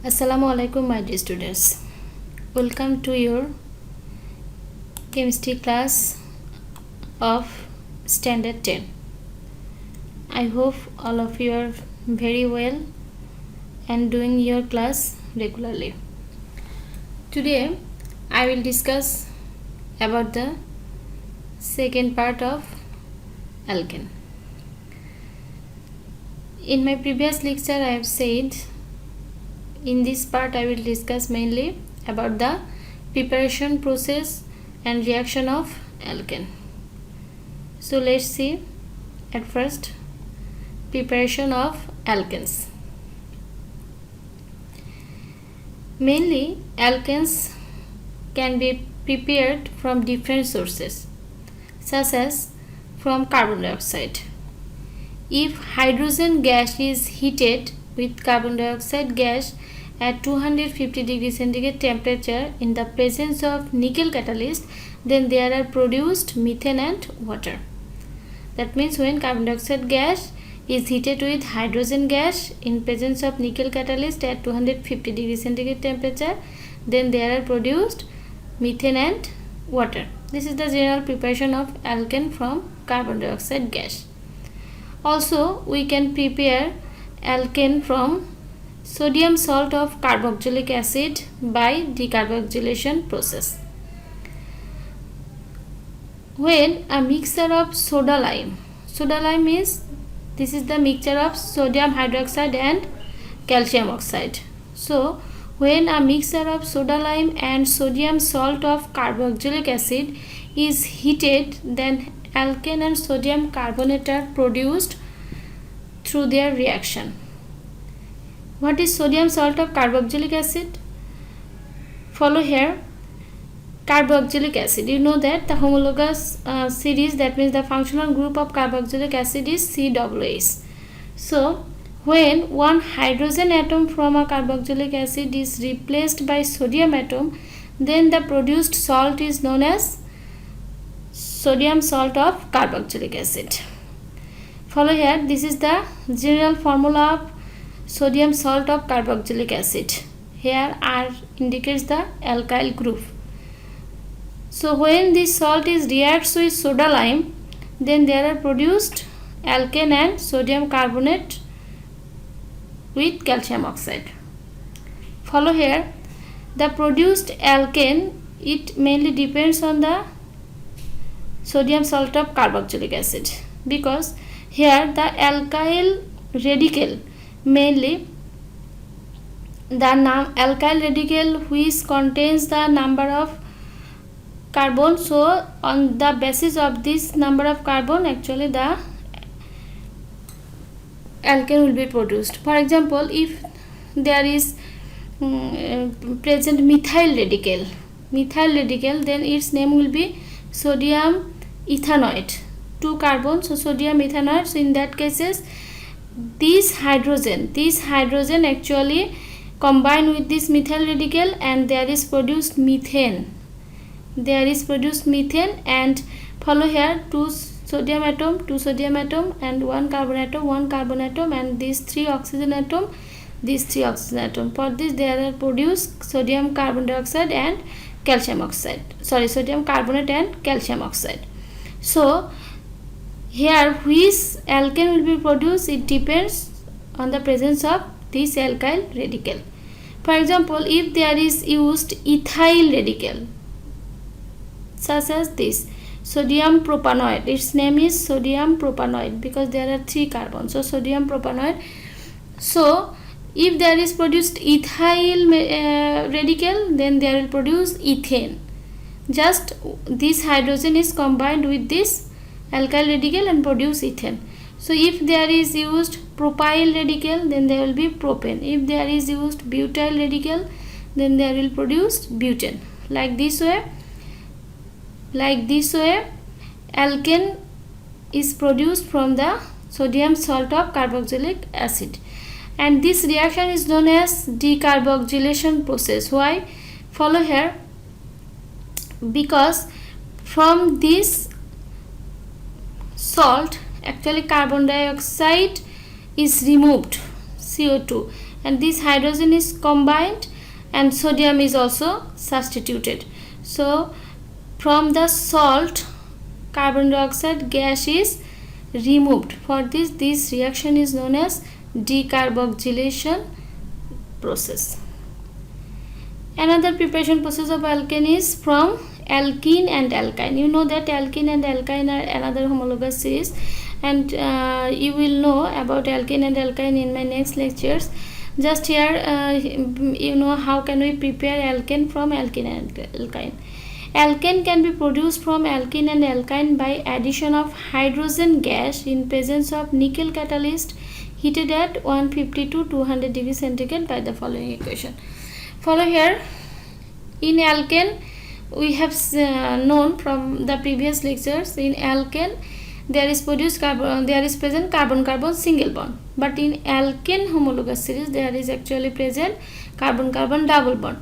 Assalamu alaikum, my dear students. Welcome to your chemistry class of standard 10. I hope all of you are very well and doing your class regularly. Today I will discuss about the second part of alkane. In my previous lecture I have said in this part I will discuss mainly about the preparation process and reaction of alkane. So let's see at first preparation of alkanes. Mainly alkanes can be prepared from different sources such as from carbon dioxide. If hydrogen gas is heated with carbon dioxide gas at 250 degrees centigrade temperature in the presence of nickel catalyst, then there are produced methane and water. That means when carbon dioxide gas is heated with hydrogen gas in presence of nickel catalyst at 250 degrees centigrade temperature, then there are produced methane and water. This is the general preparation of alkane from carbon dioxide gas. Also, we can prepare alkane from sodium salt of carboxylic acid by decarboxylation process. When a mixture of soda lime is this is the mixture of sodium hydroxide and calcium oxide. So when a mixture of soda lime and sodium salt of carboxylic acid is heated, then alkane and sodium carbonate are produced through their reaction. What is sodium salt of carboxylic acid? Follow here. Carboxylic acid, you know that the homologous series, that means the functional group of carboxylic acid is COOH. So when one hydrogen atom from a carboxylic acid is replaced by sodium atom, then the produced salt is known as sodium salt of carboxylic acid. Follow here, this is the general formula of sodium salt of carboxylic acid. Here R indicates the alkyl group. So when this salt is reacts with soda lime, then there are produced alkane and sodium carbonate with calcium oxide. Follow here, the produced alkane, it mainly depends on the sodium salt of carboxylic acid, because here the alkyl radical, mainly the alkyl radical which contains the number of carbon, so on the basis of this number of carbon actually the alkane will be produced. For example, if there is present methyl radical, then its name will be sodium ethanoate, 2 carbon, so sodium ethanoate. So in that cases this hydrogen actually combine with this methyl radical and there is produced methane. And follow here, 2 sodium atom and 1 carbon atom and these 3 oxygen atom. For this there are produced sodium carbon dioxide and calcium oxide, sodium carbonate and calcium oxide. So here which alkane will be produced, it depends on the presence of this alkyl radical. For example, if there is used ethyl radical such as this sodium propanoate, its name is sodium propanoate because there are 3 carbons, so sodium propanoate. So if there is produced ethyl radical, then there will produce ethane. Just this hydrogen is combined with this alkyl radical and produce ethane. So if there is used propyl radical, then there will be propane. If there is used butyl radical, then there will produce butane. Like this way alkane is produced from the sodium salt of carboxylic acid, and this reaction is known as decarboxylation process. Why? Follow here, because from this salt actually carbon dioxide is removed, CO2, and this hydrogen is combined and sodium is also substituted. So from the salt, carbon dioxide gas is removed. For this reaction is known as decarboxylation process. Another preparation process of alkane is from alkene and alkyne. You know that alkene and alkyne are another homologous series, and you will know about alkene and alkyne in my next lectures. Just here you know how can we prepare alkane from alkene and alkyne. Alkane can be produced from alkene and alkyne by addition of hydrogen gas in presence of nickel catalyst heated at 150 to 200 degrees centigrade by the following equation. Follow here. In alkane, we have known from the previous lectures, in alkane there is present carbon-carbon single bond, but in alkane homologous series there is actually present carbon-carbon double bond.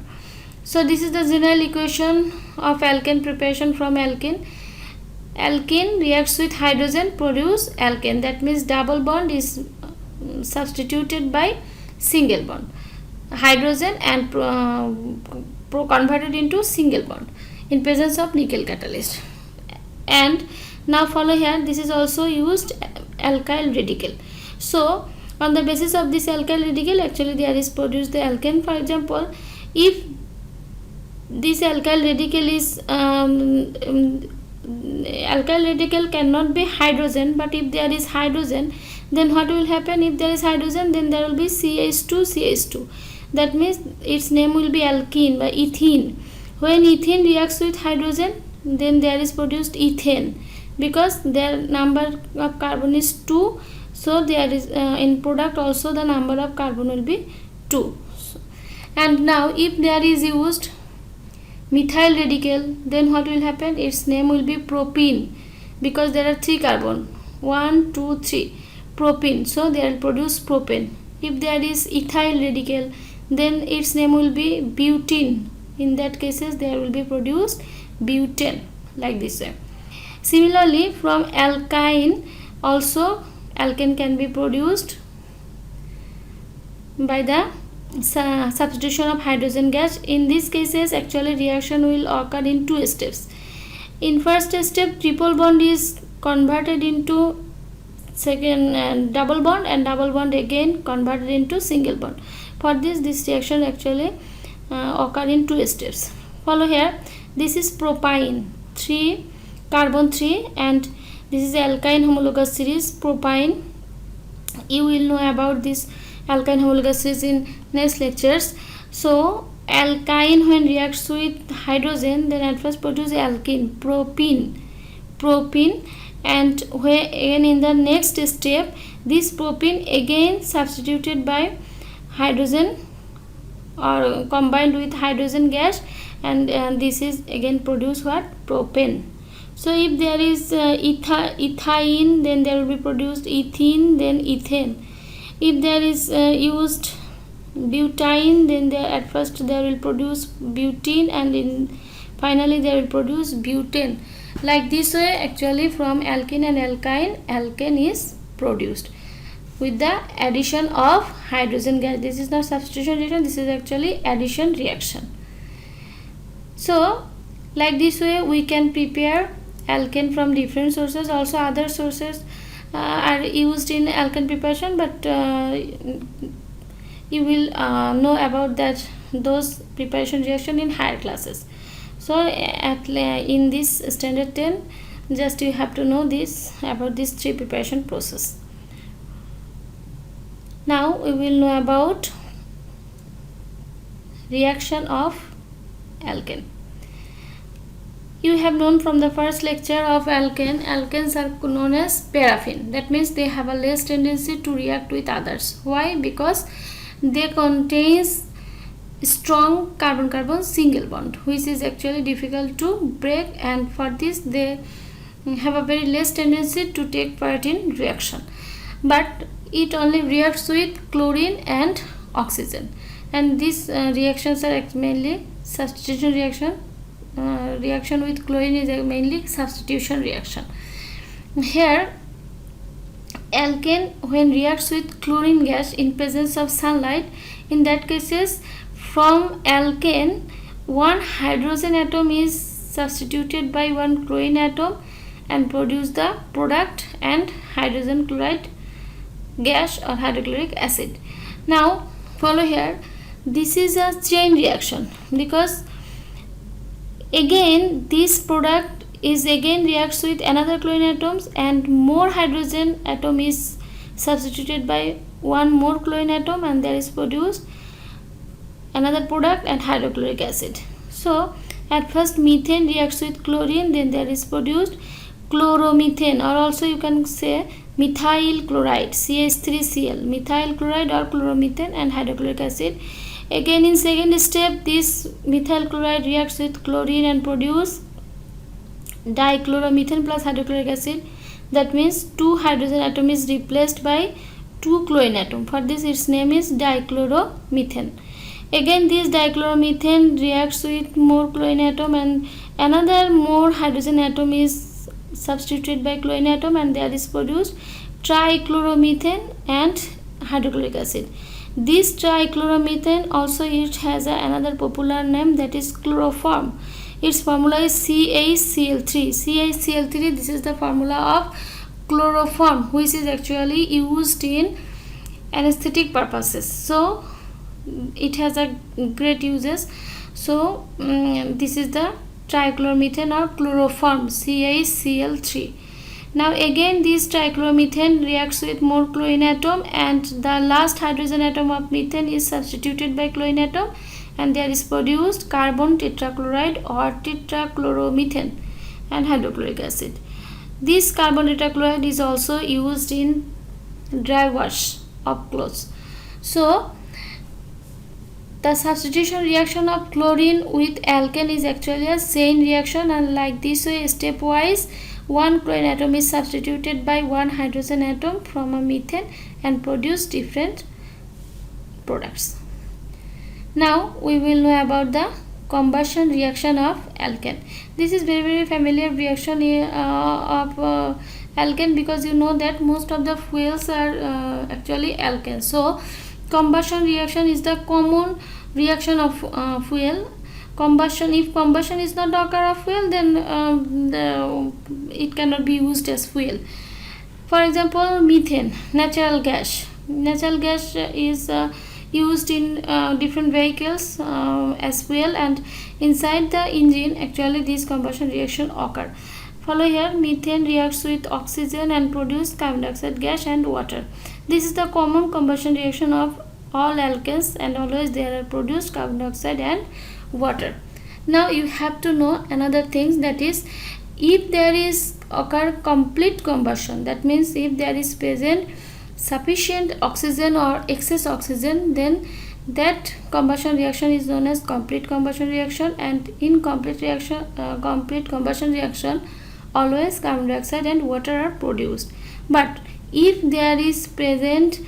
So this is the general equation of alkane preparation from alkene. Alkene reacts with hydrogen, produce alkane. That means double bond is substituted by single bond. Hydrogen and converted into single bond in presence of nickel catalyst. And now follow here, this is also used alkyl radical. So on the basis of this alkyl radical, actually there is produced the alkane. For example, if this alkyl radical is alkyl radical cannot be hydrogen, but if there is hydrogen, then what will happen? If there is hydrogen, then there will be CH2. That means its name will be alkene by ethene. When ethene reacts with hydrogen, then there is produced ethane, because their number of carbon is 2. So there is in product also the number of carbon will be 2. And now if there is used methyl radical, then what will happen? Its name will be propene, because there are 3 carbon, 1, 2, 3, propene. So they will produce propane. If there is ethyl radical, then its name will be butene. In that cases there will be produced butane, like this way. Similarly, from alkyne also alkane can be produced by the substitution of hydrogen gas. In these cases actually reaction will occur in 2 steps. In first step, triple bond is converted into second double bond, and double bond again converted into single bond. For this reaction actually occur in 2 steps. Follow here, this is propyne, 3 carbon 3, and this is alkyne homologous series propyne. You will know about this alkyne homologous series in next lectures. So alkyne when reacts with hydrogen, then at first produce alkene, propene, and when again in the next step this propene again substituted by hydrogen or combined with hydrogen gas, and this is again produce what? Propane. So if there is ethane, then there will be produced ethene, then ethane. If there is used butane, then there at first there will produce butene, and finally there will produce butane. Like this way actually from alkene and alkyne, alkane is produced with the addition of hydrogen gas. This is not substitution reaction, this is actually addition reaction. So like this way we can prepare alkane from different sources. Also other sources are used in alkane preparation, but you will know about that those preparation reaction in higher classes. So in this standard 10 just you have to know this about these 3 preparation process. Now we will know about reaction of alkane. You have known from the first lecture of alkane, alkanes are known as paraffin. That means they have a less tendency to react with others. Why? Because they contains strong carbon-carbon single bond, which is actually difficult to break, and for this they have a very less tendency to take part in reaction. But it only reacts with chlorine and oxygen, and these reactions are mainly substitution reaction. Reaction with chlorine is mainly substitution reaction. Here alkane when reacts with chlorine gas in presence of sunlight. In that cases, from alkane, one hydrogen atom is substituted by one chlorine atom and produce the product and hydrogen chloride gas or hydrochloric acid. Now follow here, this is a chain reaction because again this product is again reacts with another chlorine atoms and more hydrogen atom is substituted by one more chlorine atom and there is produced another product and hydrochloric acid. So at first methane reacts with chlorine, then there is produced chloromethane, or also you can say methyl chloride, CH3Cl, methyl chloride or chloromethane and hydrochloric acid. Again in second step, this methyl chloride reacts with chlorine and produce dichloromethane plus hydrochloric acid. That means two hydrogen atom is replaced by two chlorine atom. For this its name is dichloromethane. Again this dichloromethane reacts with more chlorine atom and another more hydrogen atom is substituted by chlorine atom and there is produced trichloromethane and hydrochloric acid. This trichloromethane also it has another popular name, that is chloroform. Its formula is CaCl3. CaCl3, this is the formula of chloroform, which is actually used in anesthetic purposes. So it has a great uses. So this is the trichloromethane or chloroform, CaCl3. Now again this trichloromethane reacts with more chlorine atom and the last hydrogen atom of methane is substituted by chlorine atom and there is produced carbon tetrachloride or tetrachloromethane and hydrochloric acid. This carbon tetrachloride is also used in dry wash of clothes. So the substitution reaction of chlorine with alkane is actually a chain reaction, and like this way stepwise one chlorine atom is substituted by one hydrogen atom from a methane and produce different products. Now we will know about the combustion reaction of alkane. This is very familiar reaction of alkane because you know that most of the fuels are actually alkane. So combustion reaction is the common reaction of fuel. Combustion, if combustion is not occur of fuel, then it cannot be used as fuel. For example, methane, natural gas. Natural gas is used in different vehicles as fuel, and inside the engine actually this combustion reaction occur. Follow here, methane reacts with oxygen and produce carbon dioxide gas and water. This is the common combustion reaction of all alkanes, and always there are produced carbon dioxide and water. Now you have to know another thing, that is if there is occur complete combustion, that means if there is present sufficient oxygen or excess oxygen, then that combustion reaction is known as complete combustion reaction. And in complete combustion reaction always carbon dioxide and water are produced. But if there is present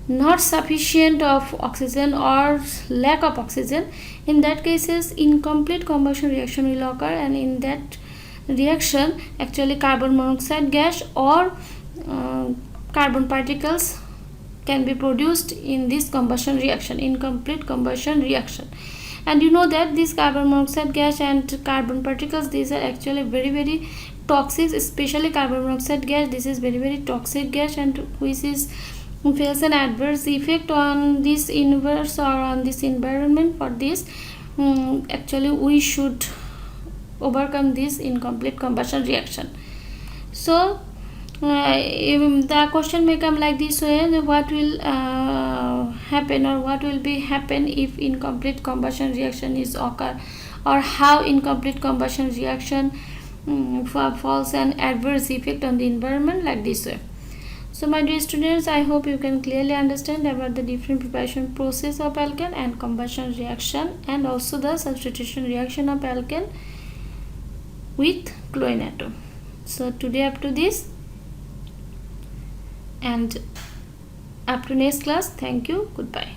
not sufficient of oxygen or lack of oxygen, in that cases incomplete combustion reaction will occur, and in that reaction actually carbon monoxide gas or carbon particles can be produced in this combustion reaction, incomplete combustion reaction. And you know that this carbon monoxide gas and carbon particles, these are actually very toxic, especially carbon monoxide gas. This is very toxic gas, and which is feels an adverse effect on this universe or on this environment. For this actually we should overcome this incomplete combustion reaction. So the question may come like this way, what will happen, or what will be happen if incomplete combustion reaction is occur, or how incomplete combustion reaction falls an adverse effect on the environment, like this way. So my dear students, I hope you can clearly understand about the different preparation process of alkane and combustion reaction, and also the substitution reaction of alkane with chlorine atom. So today up to this, and up to next class. Thank you. Goodbye.